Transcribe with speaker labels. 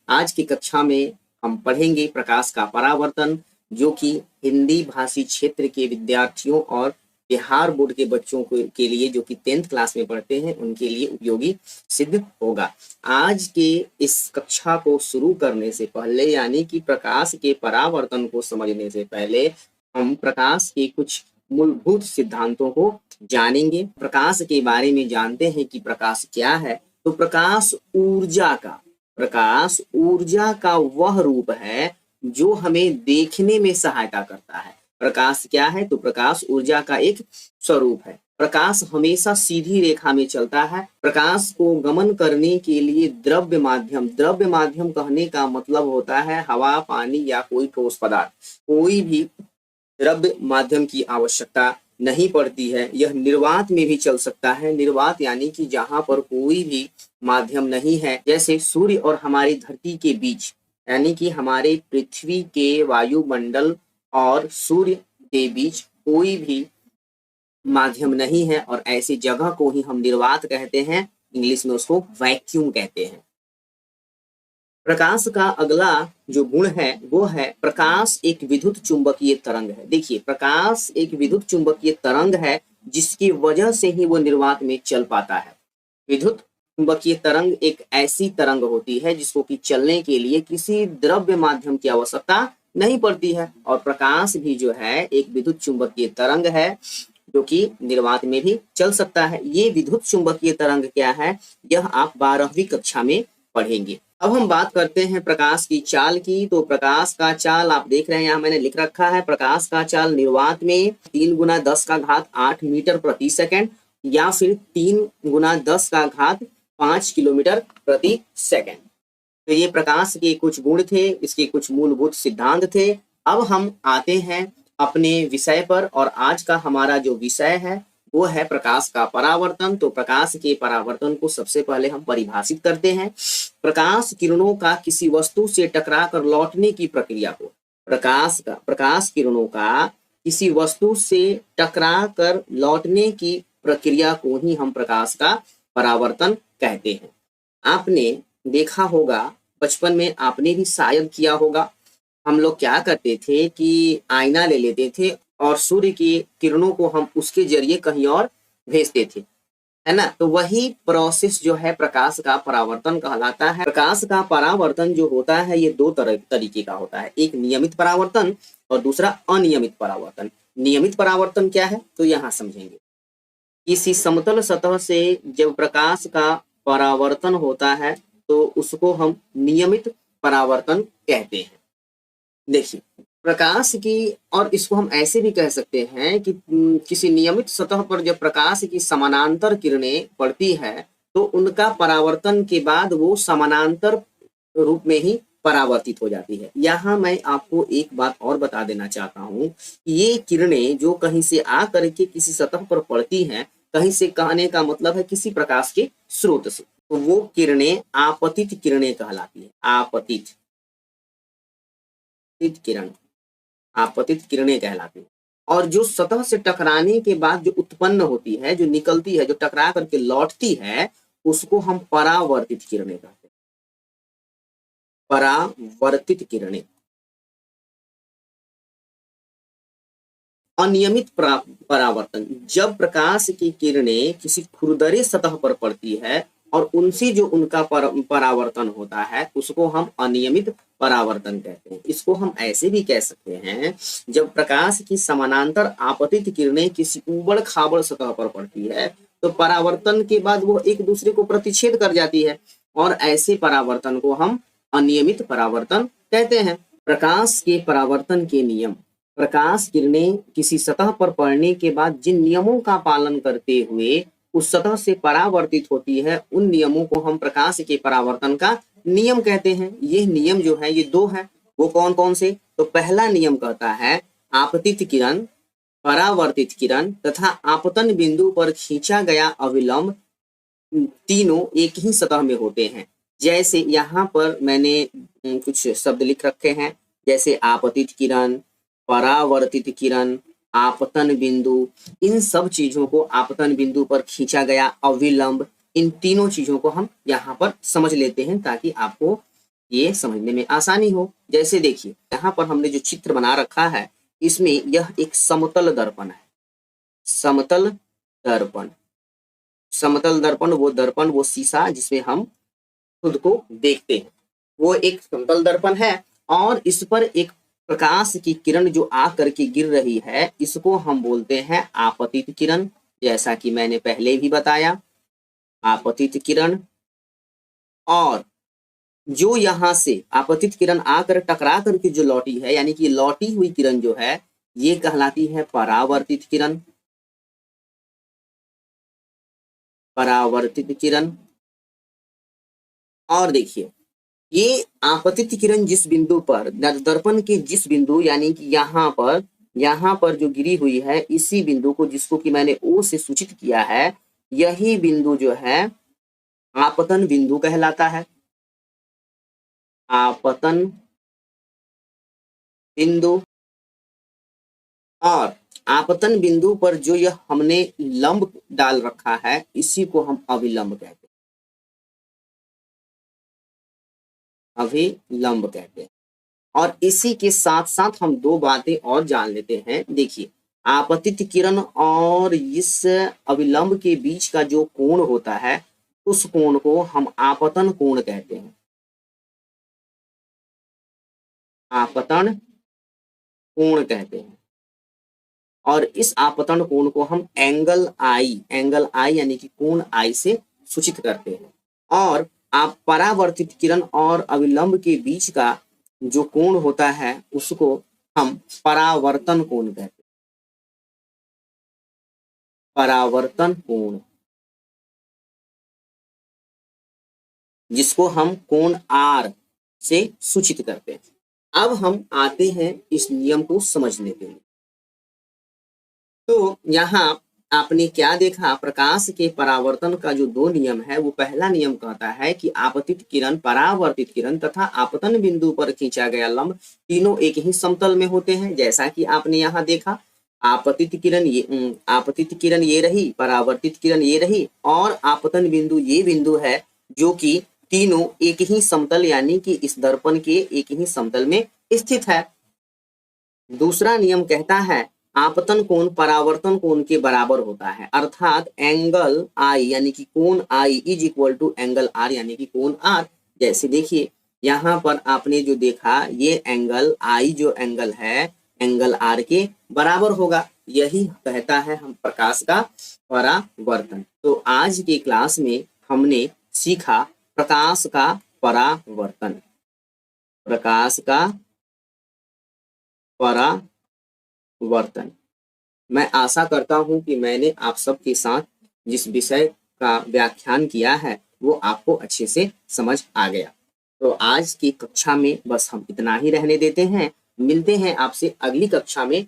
Speaker 1: आज की कक्षा में हम पढ़ेंगे प्रकाश का परावर्तन, जो कि हिंदी भाषी क्षेत्र के विद्यार्थियों और बिहार बोर्ड के बच्चों के लिए जो कि 10th क्लास में पढ़ते हैं उनके लिए उपयोगी सिद्ध होगा। आज के इस कक्षा को शुरू करने से पहले यानी कि प्रकाश के परावर्तन को समझने से पहले हम प्रकाश के कुछ मूलभूत सिद्धांतों को जानेंगे। प्रकाश के बारे में जानते हैं कि प्रकाश क्या है। तो प्रकाश ऊर्जा का वह रूप है जो हमें देखने में सहायता करता है। प्रकाश क्या है? तो प्रकाश ऊर्जा का एक स्वरूप है। प्रकाश हमेशा सीधी रेखा में चलता है। प्रकाश को गमन करने के लिए द्रव्य माध्यम कहने का मतलब होता है हवा, पानी या कोई ठोस पदार्थ, कोई भी द्रव्य माध्यम की आवश्यकता नहीं पड़ती है। यह निर्वात में भी चल सकता है। निर्वात यानी कि जहां पर कोई भी माध्यम नहीं है, जैसे सूर्य और हमारी धरती के बीच, यानी कि हमारे पृथ्वी के वायुमंडल और सूर्य के बीच कोई भी माध्यम नहीं है और ऐसी जगह को ही हम निर्वात कहते हैं। इंग्लिश में उसको वैक्यूम कहते हैं। प्रकाश का अगला जो गुण है वो है प्रकाश एक विद्युत चुंबकीय तरंग है। देखिए, प्रकाश एक विद्युत चुंबकीय तरंग है जिसकी वजह से ही वो निर्वात में चल पाता है। विद्युत चुंबकीय तरंग एक ऐसी तरंग होती है जिसको कि चलने के लिए किसी द्रव्य माध्यम की आवश्यकता नहीं पड़ती है। और प्रकाश भी जो है एक विद्युत चुंबकीय तरंग है जो कि निर्वात में भी चल सकता है। ये विद्युत चुंबकीय तरंग क्या है, यह आप 12वीं कक्षा में पढ़ेंगे। अब हम बात करते हैं प्रकाश की चाल की। तो प्रकाश का चाल आप देख रहे हैं, यहाँ मैंने लिख रखा है। प्रकाश का चाल निर्वात में 3 × 10⁸ मीटर प्रति सेकंड या फिर 3 × 10⁵ किलोमीटर प्रति सेकंड। तो ये प्रकाश के कुछ गुण थे, इसके कुछ मूलभूत सिद्धांत थे। अब हम आते हैं अपने विषय पर और आज का हमारा जो विषय है वो है प्रकाश का परावर्तन। तो प्रकाश के परावर्तन को सबसे पहले हम परिभाषित करते हैं। प्रकाश किरणों का किसी वस्तु से टकरा कर लौटने की प्रक्रिया को प्रकाश किरणों का किसी वस्तु से टकरा कर लौटने की प्रक्रिया को ही हम प्रकाश का परावर्तन कहते हैं। आपने देखा होगा, बचपन में आपने भी शायद किया होगा, हम लोग क्या करते थे कि आईना ले लेते थे और सूर्य की किरणों को हम उसके जरिए कहीं और भेजते थे, है ना। तो वही प्रोसेस जो है प्रकाश का परावर्तन कहलाता है। प्रकाश का परावर्तन जो होता है ये 2 तरीके का होता है, एक नियमित परावर्तन और दूसरा अनियमित परावर्तन। नियमित परावर्तन क्या है तो यहाँ समझेंगे। किसी समतल सतह से जब प्रकाश का परावर्तन होता है तो उसको हम नियमित परावर्तन कहते हैं। देखिए, प्रकाश की, और इसको हम ऐसे भी कह सकते हैं कि किसी नियमित सतह पर जब प्रकाश की समानांतर किरणें पड़ती है तो उनका परावर्तन के बाद वो समानांतर रूप में ही परावर्तित हो जाती है। यहाँ मैं आपको एक बात और बता देना चाहता हूँ, ये किरणें जो कहीं से आ करके किसी सतह पर पड़ती हैं, कहीं से कहने का मतलब है किसी प्रकाश के स्रोत से, तो वो किरणें आपतित किरणें कहलाती है। आपतित किरणें कहलाती है। और जो सतह से टकराने के बाद जो उत्पन्न होती है, जो निकलती है, जो टकरा करके लौटती है, उसको हम परावर्तित किरणें कहते हैं। परावर्तित किरणें। अनियमित परावर्तन, जब प्रकाश की किरणें किसी खुरदरे सतह पर पड़ती है और उनसे जो उनका परावर्तन होता है उसको हम अनियमित परावर्तन कहते हैं। इसको हम ऐसे भी कह सकते हैं, जब प्रकाश की समानांतर आपतित किरणें किसी उबड़ खाबड़ सतह पर पड़ती है तो परावर्तन के बाद वो एक दूसरे को प्रतिच्छेद कर जाती है और ऐसे परावर्तन को हम अनियमित परावर्तन कहते हैं। प्रकाश के परावर्तन के नियम। प्रकाश किरणें किसी सतह पर पड़ने के बाद जिन नियमों का पालन करते हुए उस सतह से परावर्तित होती है, उन नियमों को हम प्रकाश के परावर्तन का नियम कहते हैं। ये नियम जो है ये 2 है। वो कौन कौन से? तो पहला नियम कहता है आपतित किरण, परावर्तित किरण तथा आपतन बिंदु पर खींचा गया अविलंब तीनों एक ही सतह में होते हैं। जैसे यहाँ पर मैंने कुछ शब्द लिख रखे हैं, जैसे आपतित किरण, परावर्तित किरण, आपतन बिंदु। इन सब चीजों को, आपतन बिंदु पर खींचा गया अविलंब, इन तीनों चीजों को हम यहाँ पर समझ लेते हैं ताकि आपको ये समझने में आसानी हो। जैसे देखिए यहाँ पर हमने जो चित्र बना रखा है इसमें यह एक समतल दर्पण है। समतल दर्पण, समतल दर्पण वो शीशा जिसमें हम खुद को देखते हैं, वो एक समतल दर्पण है। और इस पर एक प्रकाश की किरण जो आ करके गिर रही है इसको हम बोलते हैं आपतित किरण, जैसा कि मैंने पहले भी बताया, आपतित किरण। और जो यहाँ से आपतित किरण आकर टकरा करके जो लौटी है, यानी कि लौटी हुई किरण जो है ये कहलाती है परावर्तित किरण। परावर्तित किरण। और देखिए ये आपतित किरण जिस बिंदु पर, दर्पण के जिस बिंदु यानी कि यहाँ पर जो गिरी हुई है इसी बिंदु को, जिसको कि मैंने ओ से सूचित किया है, यही बिंदु जो है आपतन बिंदु कहलाता है। आपतन बिंदु। और आपतन बिंदु पर जो यह हमने लंब डाल रखा है इसी को हम अभिलंब कहते हैं। अभिलंब कहते हैं। और इसी के साथ साथ हम दो बातें और जान लेते हैं। देखिए आपतित किरण और इस अभिलंब के बीच का जो कोण होता है उस कोण को हम आपतन कोण कहते हैं। आपतन कोण कहते हैं। और इस आपतन कोण को हम एंगल आई यानी कि कोण आई से सूचित करते हैं। और आप परावर्तित किरण और अभिलंब के बीच का जो कोण होता है उसको हम परावर्तन कोण कहते हैं। परावर्तन कोण, जिसको हम कोण आर से सूचित करते हैं। अब हम आते हैं इस नियम को समझने के लिए। तो यहाँ आपने क्या देखा, प्रकाश के परावर्तन का जो दो नियम है, वो पहला नियम कहता है कि आपतित किरण, परावर्तित किरण तथा आपतन बिंदु पर खींचा गया लंब तीनों एक ही समतल में होते हैं। जैसा कि आपने यहाँ देखा, आपतित किरण ये रही, परावर्तित किरण ये रही और आपतन बिंदु ये बिंदु है जो कि तीनों एक ही समतल यानी कि इस दर्पण के एक ही समतल में स्थित है। दूसरा नियम कहता है आपतन कोण परावर्तन कोण के बराबर होता है, अर्थात एंगल आई यानी कि कोण I is equal to angle R यानी कि कोण आर। जैसे देखिए यहाँ पर आपने जो देखा, ये एंगल आई जो एंगल है एंगल आर के बराबर होगा। यही कहता है हम प्रकाश का परावर्तन। तो आज के क्लास में हमने सीखा प्रकाश का परावर्तन। प्रकाश का परावर्तन। मैं आशा करता हूं कि मैंने आप सबके साथ जिस विषय का व्याख्यान किया है वो आपको अच्छे से समझ आ गया। तो आज की कक्षा में बस हम इतना ही रहने देते हैं। मिलते हैं आपसे अगली कक्षा में